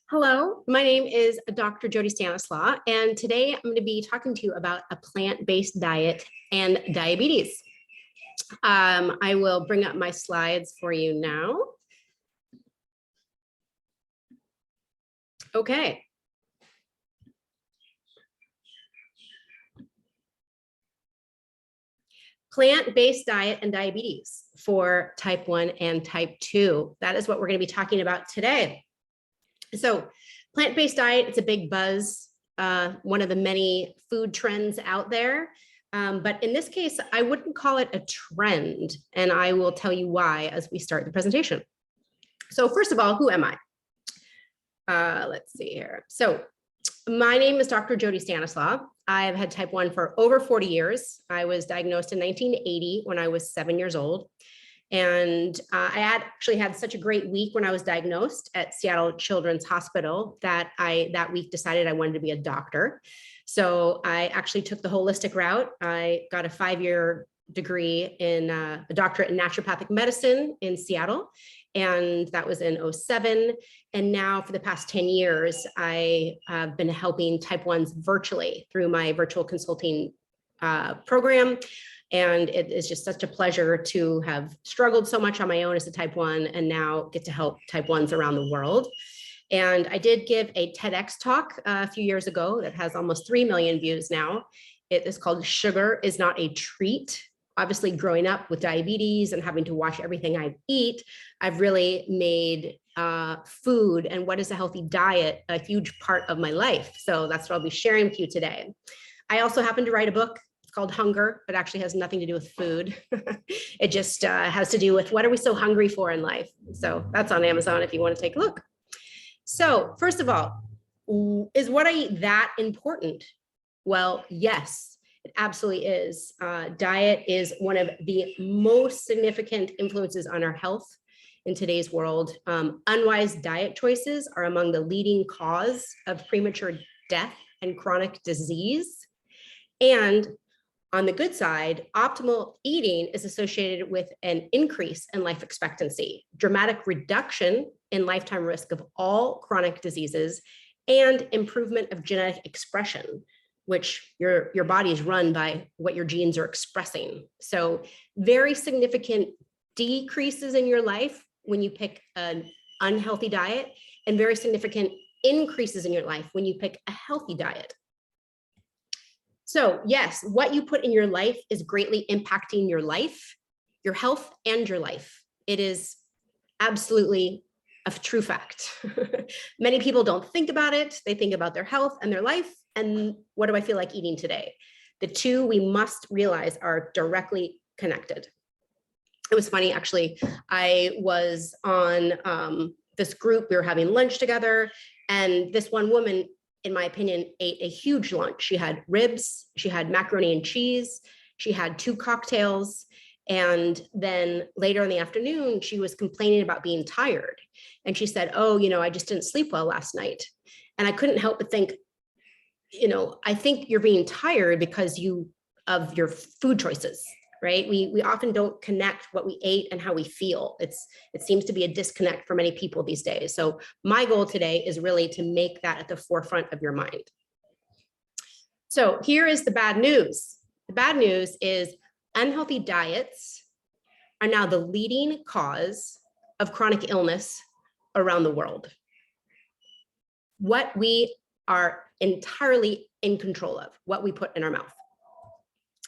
Hello, my name is Dr. Jody Stanislaw, and today I'm going to be talking to you about a plant-based diet and diabetes. I will bring up my slides for you now. Okay. Plant-based diet and diabetes for type 1 and type 2. That is what we're going to be talking about today. So plant-based diet, it's a big buzz, one of the many food trends out there. But in this case, I wouldn't call it a trend, and I will tell you why as we start the presentation. So first of all, who am I? Let's see here. So my name is Dr. Jody Stanislaw. I've had type 1 for over 40 years. I was diagnosed in 1980 when I was 7 years old. And I actually had such a great week when I was diagnosed at Seattle Children's Hospital that I that week decided I wanted to be a doctor. So I actually took the holistic route. I got a 5-year degree in a doctorate in naturopathic medicine in Seattle. And that was in 2007. And now for the past 10 years, I have been helping type 1s virtually through my virtual consulting program. And it is just such a pleasure to have struggled so much on my own as a type 1 and now get to help type 1s around the world. And I did give a TEDx talk a few years ago that has almost 3 million views now. It is called Sugar is Not a Treat. Obviously, growing up with diabetes and having to watch everything I eat, I've really made food and what is a healthy diet a huge part of my life. So that's what I'll be sharing with you today. I also happen to write a book called Hunger, but actually has nothing to do with food. It just has to do with what are we so hungry for in life. So that's on Amazon if you want to take a look. So first of all, is what I eat that important? Well, yes, it absolutely is. Diet is one of the most significant influences on our health in today's world. Unwise diet choices are among the leading cause of premature death and chronic disease. And on the good side, optimal eating is associated with an increase in life expectancy, dramatic reduction in lifetime risk of all chronic diseases, and improvement of genetic expression, which your body is run by what your genes are expressing. So very significant decreases in your life when you pick an unhealthy diet, and very significant increases in your life when you pick a healthy diet. So yes, what you put in your life is greatly impacting your life, your health, and your life. It is absolutely a true fact. Many people don't think about it. They think about their health and their life. And what do I feel like eating today? The two we must realize are directly connected. It was funny, actually. I was on this group. We were having lunch together. And this one woman, in my opinion, ate a huge lunch. She had ribs, she had macaroni and cheese, she had 2 cocktails. And then later in the afternoon, she was complaining about being tired. And she said, oh, I just didn't sleep well last night. And I couldn't help but think, I think you're being tired because of your food choices, right? We often don't connect what we ate and how we feel. It seems to be a disconnect for many people these days. So my goal today is really to make that at the forefront of your mind. So here is the bad news. The bad news is unhealthy diets are now the leading cause of chronic illness around the world. What we are entirely in control of, what we put in our mouth.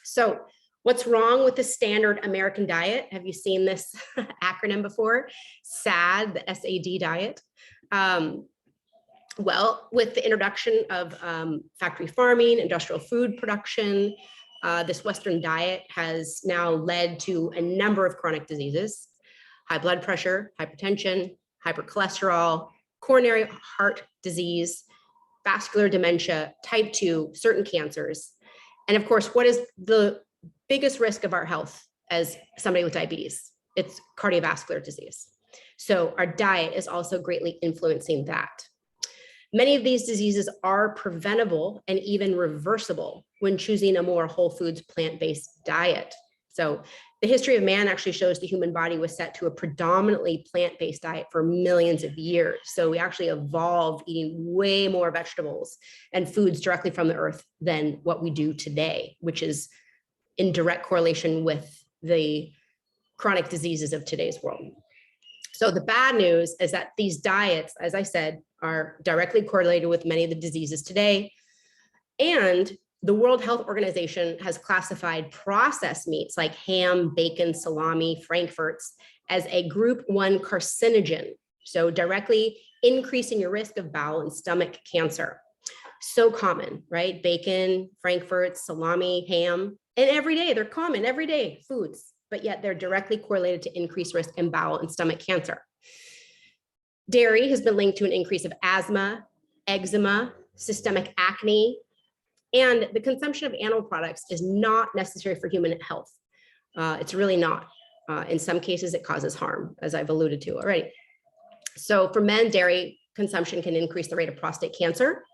So what's wrong with the standard American diet? Have you seen this acronym before? SAD, the SAD diet. Well, with the introduction of factory farming, industrial food production, this Western diet has now led to a number of chronic diseases: high blood pressure, hypertension, hypercholesterol, coronary heart disease, vascular dementia, type 2, certain cancers. And of course, what is the biggest risk of our health as somebody with diabetes? It's cardiovascular disease. So our diet is also greatly influencing that. Many of these diseases are preventable and even reversible when choosing a more whole foods, plant-based diet. So The history of man actually shows the human body was set to a predominantly plant-based diet for millions of years. So we actually evolved eating way more vegetables and foods directly from the earth than what we do today, which is in direct correlation with the chronic diseases of today's world. So the bad news is that these diets, as I said, are directly correlated with many of the diseases today. And the World Health Organization has classified processed meats like ham, bacon, salami, frankfurts as a group 1 carcinogen. So directly increasing your risk of bowel and stomach cancer. So common, right? Bacon, frankfurts, salami, ham, and every day they're common, everyday foods, but yet they're directly correlated to increased risk in bowel and stomach cancer. Dairy has been linked to an increase of asthma, eczema, systemic acne, and the consumption of animal products is not necessary for human health. It's really not. In some cases, it causes harm, as I've alluded to already. So for men, dairy consumption can increase the rate of prostate cancer.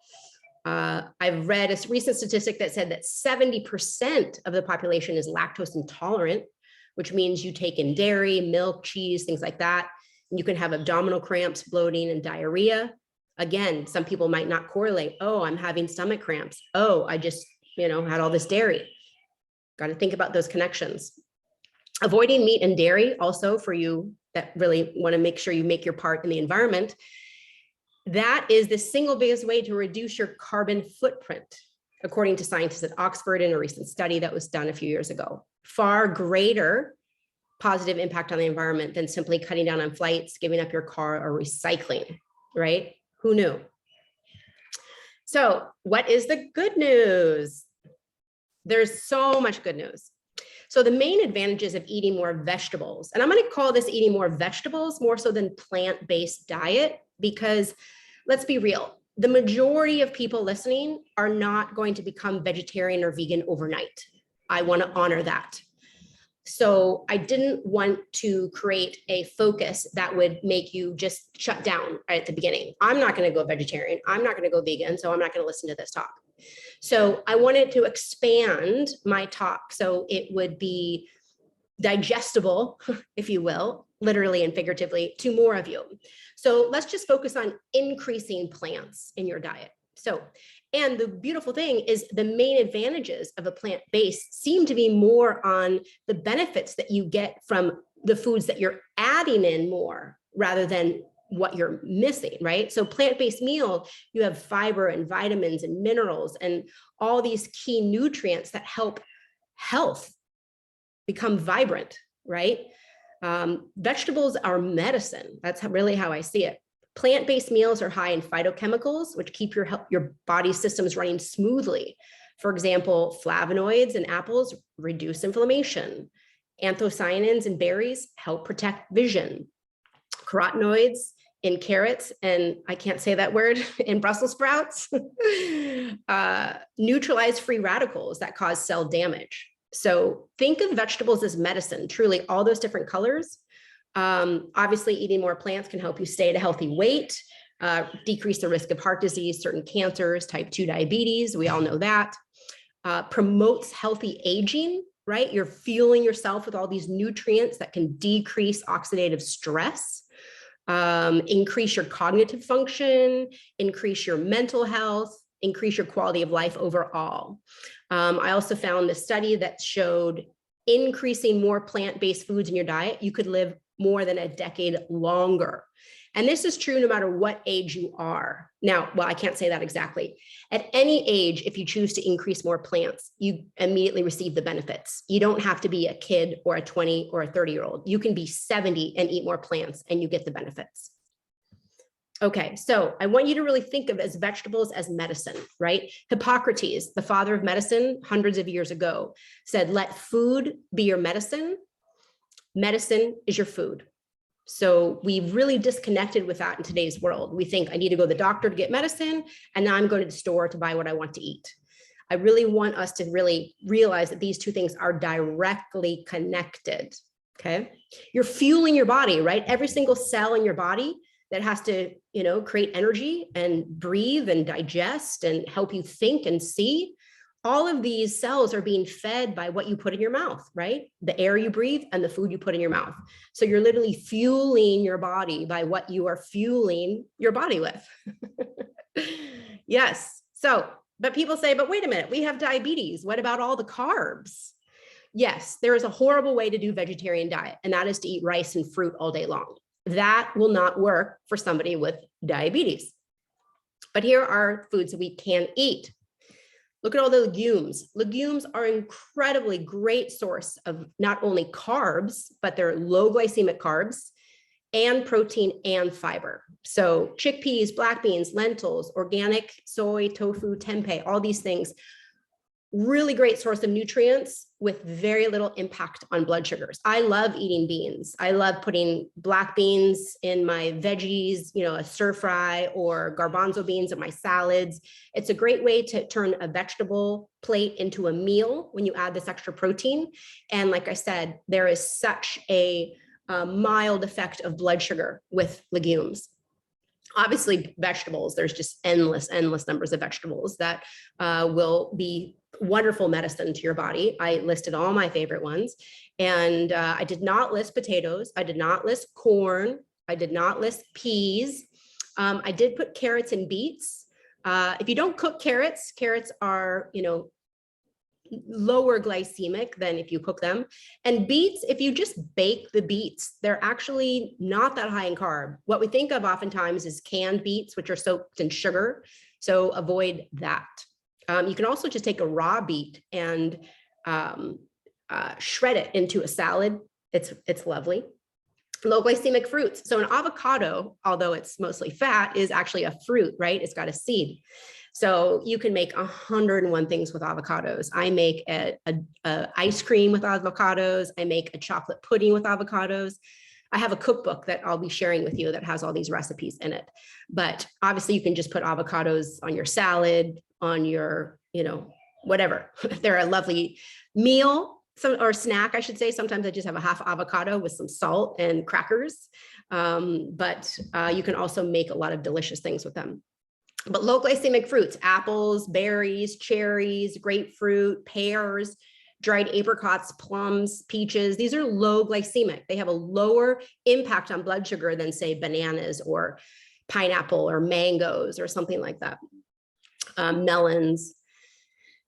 I've read a recent statistic that said that 70% of the population is lactose intolerant, which means you take in dairy, milk, cheese, things like that. And you can have abdominal cramps, bloating, and diarrhea. Again, some people might not correlate. Oh, I'm having stomach cramps. Oh, I just, had all this dairy. Got to think about those connections. Avoiding meat and dairy also for you that really want to make sure you make your part in the environment. That is the single biggest way to reduce your carbon footprint, according to scientists at Oxford in a recent study that was done a few years ago. Far greater positive impact on the environment than simply cutting down on flights, giving up your car, or recycling, right? Who knew? So what is the good news? There's so much good news. So the main advantages of eating more vegetables, and I'm going to call this eating more vegetables more so than plant-based diet, because let's be real, the majority of people listening are not going to become vegetarian or vegan overnight. I want to honor that. So I didn't want to create a focus that would make you just shut down right at the beginning. I'm not going to go vegetarian. I'm not going to go vegan. So I'm not going to listen to this talk. So I wanted to expand my talk so it would be digestible, if you will, literally and figuratively, to more of you. So let's just focus on increasing plants in your diet. So, and the beautiful thing is the main advantages of a plant-based seem to be more on the benefits that you get from the foods that you're adding in more rather than what you're missing, right? So plant-based meal, you have fiber and vitamins and minerals and all these key nutrients that help health become vibrant, right? Vegetables are medicine. That's really how I see it. Plant-based meals are high in phytochemicals, which keep your body systems running smoothly. For example, flavonoids in apples reduce inflammation. Anthocyanins in berries help protect vision. Carotenoids in carrots, and I can't say that word, in Brussels sprouts, neutralize free radicals that cause cell damage. So think of vegetables as medicine, truly all those different colors. Obviously, eating more plants can help you stay at a healthy weight, decrease the risk of heart disease, certain cancers, type 2 diabetes. We all know that. Promotes healthy aging, right? You're fueling yourself with all these nutrients that can decrease oxidative stress, increase your cognitive function, increase your mental health, increase your quality of life overall. I also found a study that showed increasing more plant-based foods in your diet, you could live more than a decade longer. And this is true no matter what age you are. Now, well, I can't say that exactly. At any age, if you choose to increase more plants, you immediately receive the benefits. You don't have to be a kid or a 20 or a 30-year-old. You can be 70 and eat more plants and you get the benefits. Okay, so I want you to really think of as vegetables as medicine, right? Hippocrates, the father of medicine, hundreds of years ago, said, let food be your medicine. Medicine is your food. So we've really disconnected with that in today's world. We think I need to go to the doctor to get medicine, and now I'm going to the store to buy what I want to eat. I really want us to really realize that these two things are directly connected, okay? You're fueling your body, right? Every single cell in your body that has to, create energy and breathe and digest and help you think and see. all of these cells are being fed by what you put in your mouth, right? The air you breathe and the food you put in your mouth. So you're literally fueling your body by what you are fueling your body with. Yes. So, but people say, but wait a minute, we have diabetes. What about all the carbs? Yes, there is a horrible way to do vegetarian diet, and that is to eat rice and fruit all day long. That will not work for somebody with diabetes. But here are foods that we can eat. Look at all the legumes. Legumes are an incredibly great source of not only carbs, but they're low glycemic carbs and protein and fiber. So chickpeas, black beans, lentils, organic soy, tofu, tempeh, all these things, really great source of nutrients with very little impact on blood sugars. I love eating beans. I love putting black beans in my veggies, you know, a stir fry, or garbanzo beans in my salads. It's a great way to turn a vegetable plate into a meal when you add this extra protein. And like I said, there is such a mild effect of blood sugar with legumes. Obviously, vegetables, there's just endless numbers of vegetables that will be wonderful medicine to your body. I listed all my favorite ones. And I did not list potatoes. I did not list corn. I did not list peas. I did put carrots and beets. If you don't cook carrots, carrots are, you know, lower glycemic than if you cook them. And beets, if you just bake the beets, they're actually not that high in carb. What we think of oftentimes is canned beets, which are soaked in sugar. So avoid that. You can also just take a raw beet and shred it into a salad. It's lovely. Low glycemic fruits. So an avocado, although it's mostly fat, is actually a fruit, right? It's got a seed. So you can make 101 things with avocados. I make a ice cream with avocados. I make a chocolate pudding with avocados. I have a cookbook that I'll be sharing with you that has all these recipes in it. But obviously you can just put avocados on your salad, on your, you know, whatever. They're a lovely meal, or snack, I should say. Sometimes I just have a half avocado with some salt and crackers. But you can also make a lot of delicious things with them. But low glycemic fruits, apples, berries, cherries, grapefruit, pears, dried apricots, plums, peaches, these are low glycemic. They have a lower impact on blood sugar than, say, bananas or pineapple or mangoes or something like that. Melons.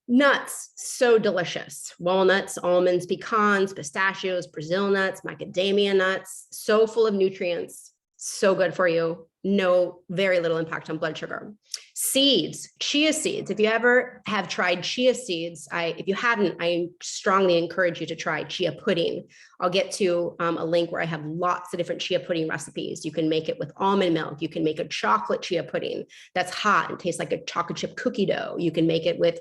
Nuts, so delicious. Walnuts, almonds, pecans, pistachios, Brazil nuts, macadamia nuts, so full of nutrients, so good for you. No, very little impact on blood sugar. Seeds, chia seeds. If you ever have tried chia seeds, if you haven't, I strongly encourage you to try chia pudding. I'll get to a link where I have lots of different chia pudding recipes. You can make it with almond milk. You can make a chocolate chia pudding that's hot and tastes like a chocolate chip cookie dough. You can make it with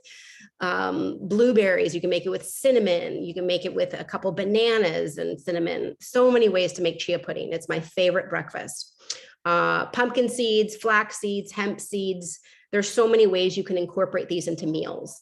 blueberries. You can make it with cinnamon. You can make it with a couple bananas and cinnamon. So many ways to make chia pudding. It's my favorite breakfast. Pumpkin seeds, flax seeds, hemp seeds. There's so many ways you can incorporate these into meals.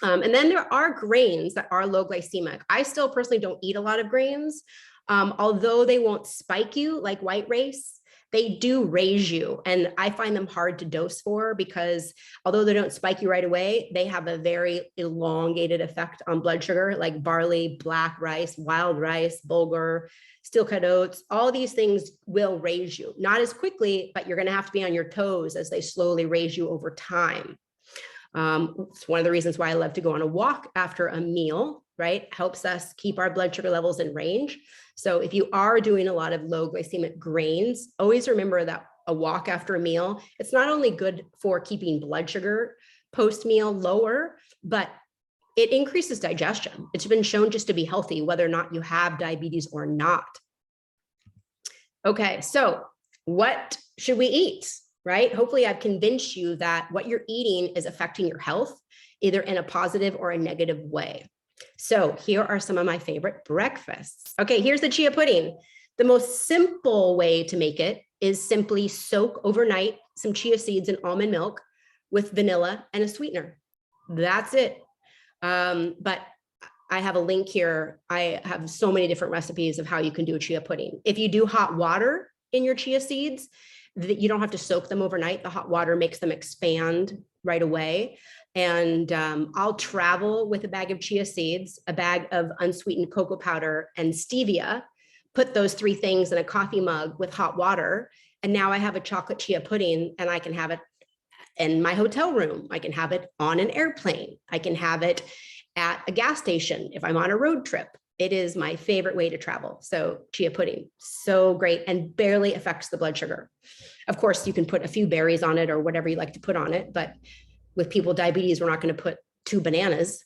And then there are grains that are low glycemic. I still personally don't eat a lot of grains, although they won't spike you like white rice. They do raise you, and I find them hard to dose for because although they don't spike you right away, they have a very elongated effect on blood sugar, like barley, black rice, wild rice, bulgur, steel cut oats. All these things will raise you, not as quickly, but you're going to have to be on your toes as they slowly raise you over time. It's one of the reasons why I love to go on a walk after a meal, right? Helps us keep our blood sugar levels in range. So if you are doing a lot of low glycemic grains, always remember that a walk after a meal, it's not only good for keeping blood sugar post-meal lower, but it increases digestion. It's been shown just to be healthy, whether or not you have diabetes or not. Okay, so what should we eat, right? Hopefully I've convinced you that what you're eating is affecting your health, either in a positive or a negative way. So here are some of my favorite breakfasts. Okay, here's the chia pudding. The most simple way to make it is simply soak overnight some chia seeds in almond milk with vanilla and a sweetener. That's it. But I have a link here. I have so many different recipes of how you can do a chia pudding. If you do hot water in your chia seeds, you don't have to soak them overnight. The hot water makes them expand right away. And I'll travel with a bag of chia seeds, a bag of unsweetened cocoa powder, and stevia, put those three things in a coffee mug with hot water. And now I have a chocolate chia pudding, and I can have it in my hotel room. I can have it on an airplane. I can have it at a gas station if I'm on a road trip. It is my favorite way to travel. So chia pudding, so great, and barely affects the blood sugar. Of course, you can put a few berries on it or whatever you like to put on it, but with people with diabetes, we're not going to put 2 bananas,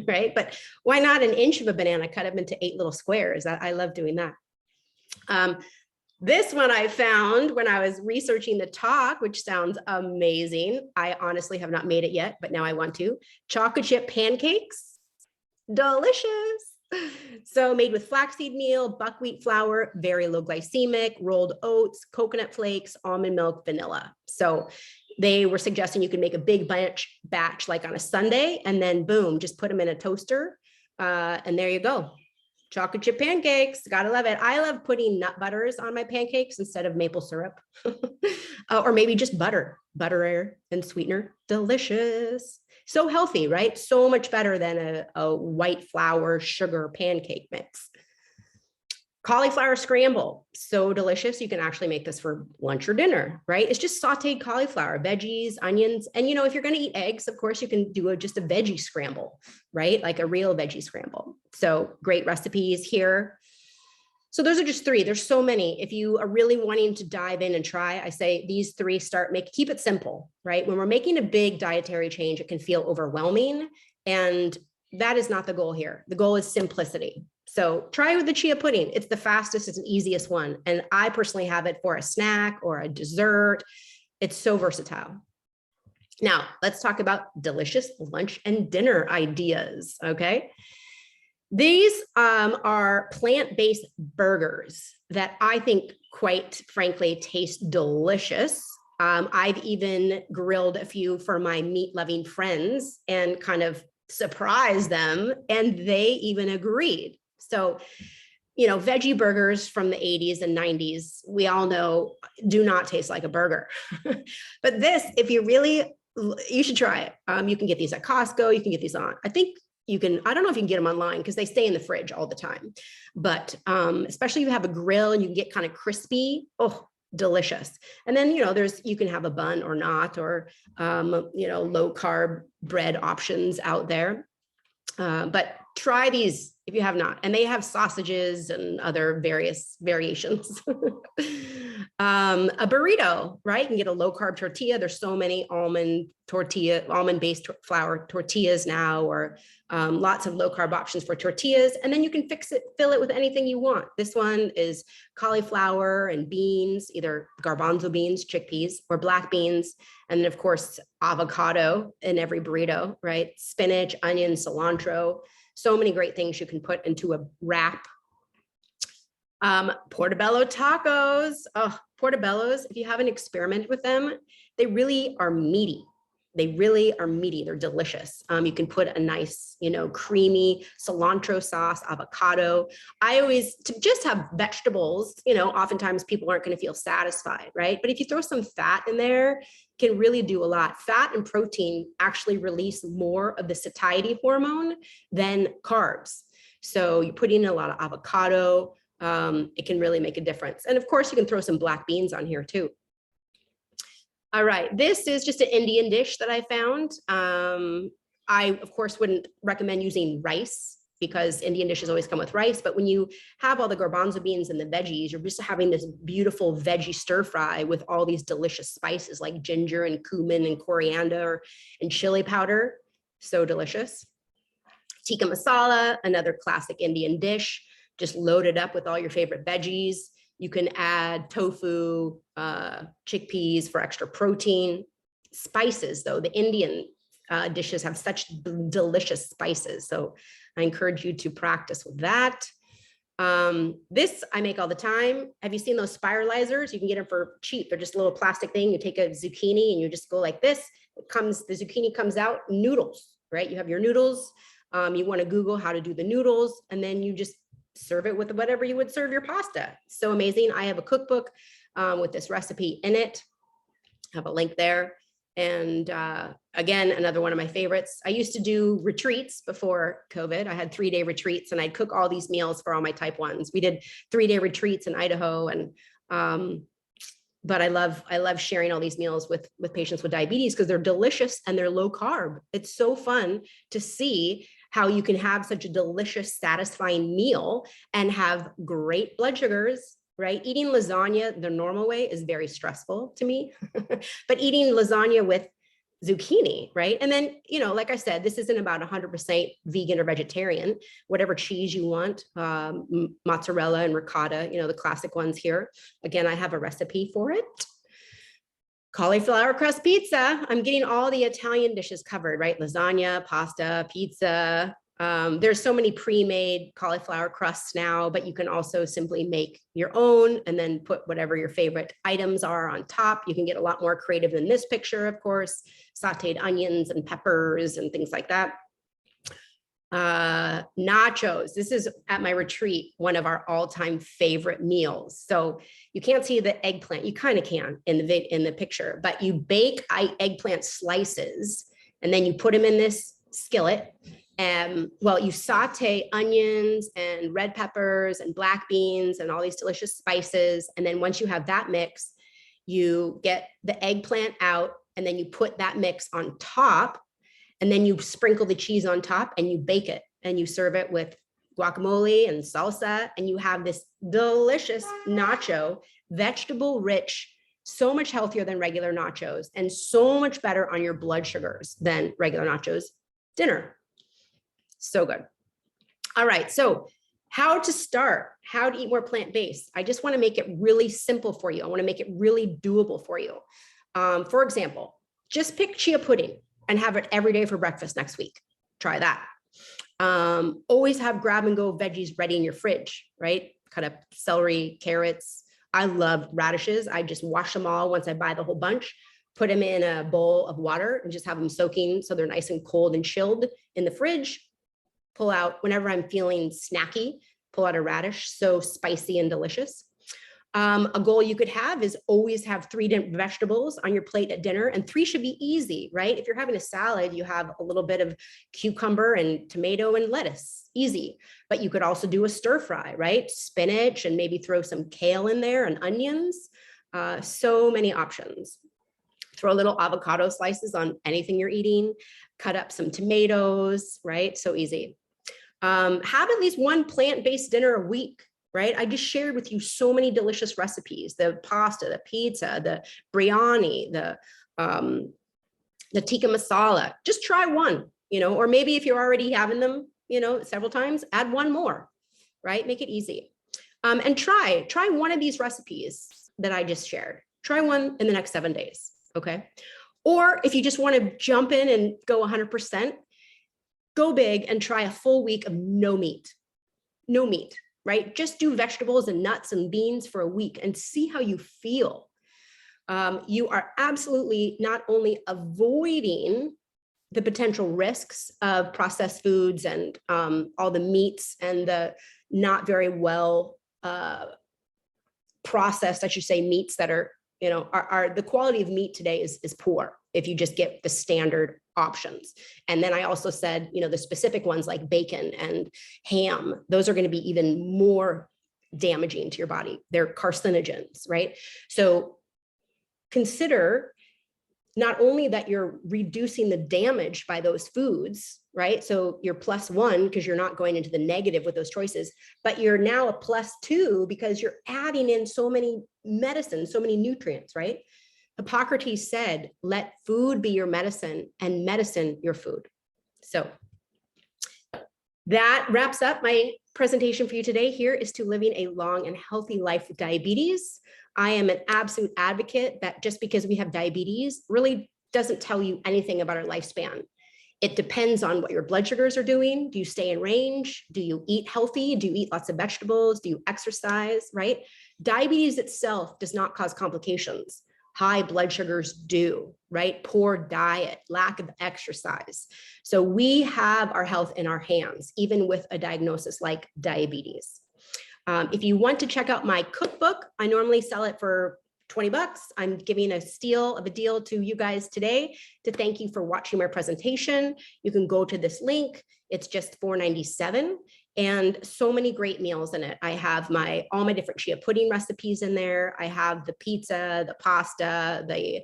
right? But why not an inch of a banana, cut them into 8 little squares? I love doing that. This one I found when I was researching the talk, which sounds amazing. I honestly have not made it yet, but now I want to. Chocolate chip pancakes, delicious. So made with flaxseed meal, buckwheat flour, very low glycemic, rolled oats, coconut flakes, almond milk, vanilla. So they were suggesting you could make a big batch like on a Sunday, and then boom, just put them in a toaster. And there you go. Chocolate chip pancakes, gotta love it. I love putting nut butters on my pancakes instead of maple syrup. Or maybe just butter and sweetener, delicious. So healthy, right? So much better than a white flour sugar pancake mix. Cauliflower scramble, so delicious. You can actually make this for lunch or dinner, right? It's just sauteed cauliflower, veggies, onions. And you know, if you're going to eat eggs, of course you can do just a veggie scramble, right? Like a real veggie scramble. So great recipes here. So those are just 3. There's so many. If you are really wanting to dive in and try, I say these 3 keep it simple, right? When we're making a big dietary change, it can feel overwhelming. And that is not the goal here. The goal is simplicity. So try with the chia pudding. It's the fastest, it's the easiest one. And I personally have it for a snack or a dessert. It's so versatile. Now let's talk about delicious lunch and dinner ideas, okay? These are plant-based burgers that I think, quite frankly, taste delicious. I've even grilled a few for my meat-loving friends and kind of surprised them, and they even agreed. So, you know, veggie burgers from the 80s and 90s, we all know, do not taste like a burger. But this, if you really, you should try it. You can get these at Costco. You can get these on, I think you can, I don't know if you can get them online because they stay in the fridge all the time. But especially if you have a grill and you can get kind of crispy, oh, delicious. And then, you know, you can have a bun or not, or, you know, low carb bread options out there. But try these if you have not. And they have sausages and other various variations. A burrito, right? You can get a low carb tortilla. There's so many almond-based flour tortillas now, or lots of low carb options for tortillas. And then you can fill it with anything you want. This one is cauliflower and beans, either garbanzo beans, chickpeas, or black beans. And then of course, avocado in every burrito, right? Spinach, onion, cilantro. So many great things you can put into a wrap. Portobello tacos. Oh, portobellos, if you haven't experimented with them, they really are meaty. They really are meaty. They're delicious. You can put a nice, you know, creamy cilantro sauce, avocado. I always, to just have vegetables, you know, oftentimes people aren't going to feel satisfied, right? But if you throw some fat in there, can really do a lot. Fat and protein actually release more of the satiety hormone than carbs. So you put in a lot of avocado, it can really make a difference. And of course, you can throw some black beans on here too. All right, this is just an Indian dish that I found. I, of course, wouldn't recommend using rice because Indian dishes always come with rice. But when you have all the garbanzo beans and the veggies, you're just having this beautiful veggie stir fry with all these delicious spices like ginger and cumin and coriander and chili powder. So delicious. Tikka masala, another classic Indian dish, just loaded up with all your favorite veggies. You can add tofu, chickpeas for extra protein. Spices, though, the Indian dishes have such delicious spices. So I encourage you to practice with that. This I make all the time. Have you seen those spiralizers? You can get them for cheap. They're just a little plastic thing. You take a zucchini and you just go like this. The zucchini comes out, noodles, right? You have your noodles. You want to Google how to do the noodles, and then you just serve it with whatever you would serve your pasta. So amazing. I have a cookbook with this recipe in it. I have a link there. And again, another one of my favorites. I used to do retreats before COVID. I had 3-day retreats and I'd cook all these meals for all my type 1s. We did 3-day retreats in Idaho. And but I love sharing all these meals with patients with diabetes because they're delicious and they're low carb. It's so fun to see how you can have such a delicious, satisfying meal and have great blood sugars, right? Eating lasagna the normal way is very stressful to me, but eating lasagna with zucchini, right? And then, you know, like I said, this isn't about 100% vegan or vegetarian, whatever cheese you want, mozzarella and ricotta, you know, the classic ones here. Again, I have a recipe for it. Cauliflower crust pizza. I'm getting all the Italian dishes covered, right? Lasagna, pasta, pizza. There's so many pre-made cauliflower crusts now, but you can also simply make your own and then put whatever your favorite items are on top. You can get a lot more creative than this picture, of course, sauteed onions and peppers and things like that. Nachos. This is at my retreat, one of our all-time favorite meals. So you can't see the eggplant. You kind of can in the picture, but you bake eggplant slices and then you put them in this skillet. Well, you saute onions and red peppers and black beans and all these delicious spices. And then once you have that mix, you get the eggplant out and then you put that mix on top. And then you sprinkle the cheese on top and you bake it and you serve it with guacamole and salsa. And you have this delicious nacho, vegetable rich, so much healthier than regular nachos and so much better on your blood sugars than regular nachos dinner. So good. All right. So how to start, how to eat more plant-based. I just want to make it really simple for you. I want to make it really doable for you. For example, just pick chia pudding and have it every day for breakfast next week. Try that. Always have grab and go veggies ready in your fridge, right? Cut up celery, carrots. I love radishes. I just wash them all once I buy the whole bunch, put them in a bowl of water and just have them soaking so they're nice and cold and chilled in the fridge. Pull out whenever I'm feeling snacky, pull out a radish, so spicy and delicious. A goal you could have is always have 3 different vegetables on your plate at dinner, and 3 should be easy, right? If you're having a salad, you have a little bit of cucumber and tomato and lettuce, easy. But you could also do a stir fry, right? Spinach and maybe throw some kale in there and onions. So many options. Throw little avocado slices on anything you're eating, cut up some tomatoes, right? So easy. Have at least 1 plant-based dinner a week. Right? I just shared with you so many delicious recipes, the pasta, the pizza, the biryani, the tikka masala. Just try one, you know, or maybe if you're already having them, you know, several times, add 1 more, right? Make it easy. And try one of these recipes that I just shared. Try one in the next 7 days, okay? Or if you just want to jump in and go 100%, go big and try a full week of no meat, right? Just do vegetables and nuts and beans for a week and see how you feel. You are absolutely not only avoiding the potential risks of processed foods and all the meats and the not very well processed, I should say, meats that are, you know, are the quality of meat today is poor if you just get the standard options. And then I also said, you know, the specific ones like bacon and ham, those are going to be even more damaging to your body. They're carcinogens, right? So consider not only that you're reducing the damage by those foods, right? So you're +1 because you're not going into the negative with those choices, but you're now a +2 because you're adding in so many medicines, so many nutrients, right? Hippocrates said, let food be your medicine and medicine your food. So that wraps up my presentation for you today. Here is to living a long and healthy life with diabetes. I am an absolute advocate that just because we have diabetes really doesn't tell you anything about our lifespan. It depends on what your blood sugars are doing. Do you stay in range? Do you eat healthy? Do you eat lots of vegetables? Do you exercise, right? Diabetes itself does not cause complications. High blood sugars do, right? Poor diet, lack of exercise. So we have our health in our hands, even with a diagnosis like diabetes. If you want to check out my cookbook, I normally sell it for 20 bucks. I'm giving a steal of a deal to you guys today to thank you for watching my presentation. You can go to this link. It's just $4.97 and so many great meals in it. I have all my different chia pudding recipes in there. I have the pizza, the pasta, the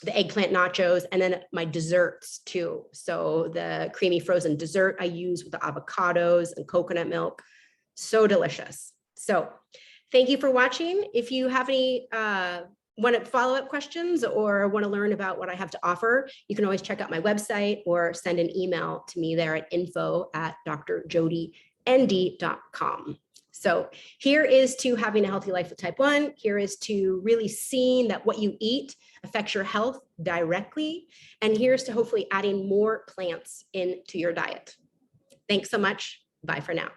eggplant nachos, and then my desserts too. So the creamy frozen dessert I use with the avocados and coconut milk. So delicious. So thank you for watching. If you have any follow-up questions or want to learn about what I have to offer, you can always check out my website or send an email to me there at info@drjodind.com. So here is to having a healthy life with type 1. Here is to really seeing that what you eat affects your health directly. And here's to hopefully adding more plants into your diet. Thanks so much. Bye for now.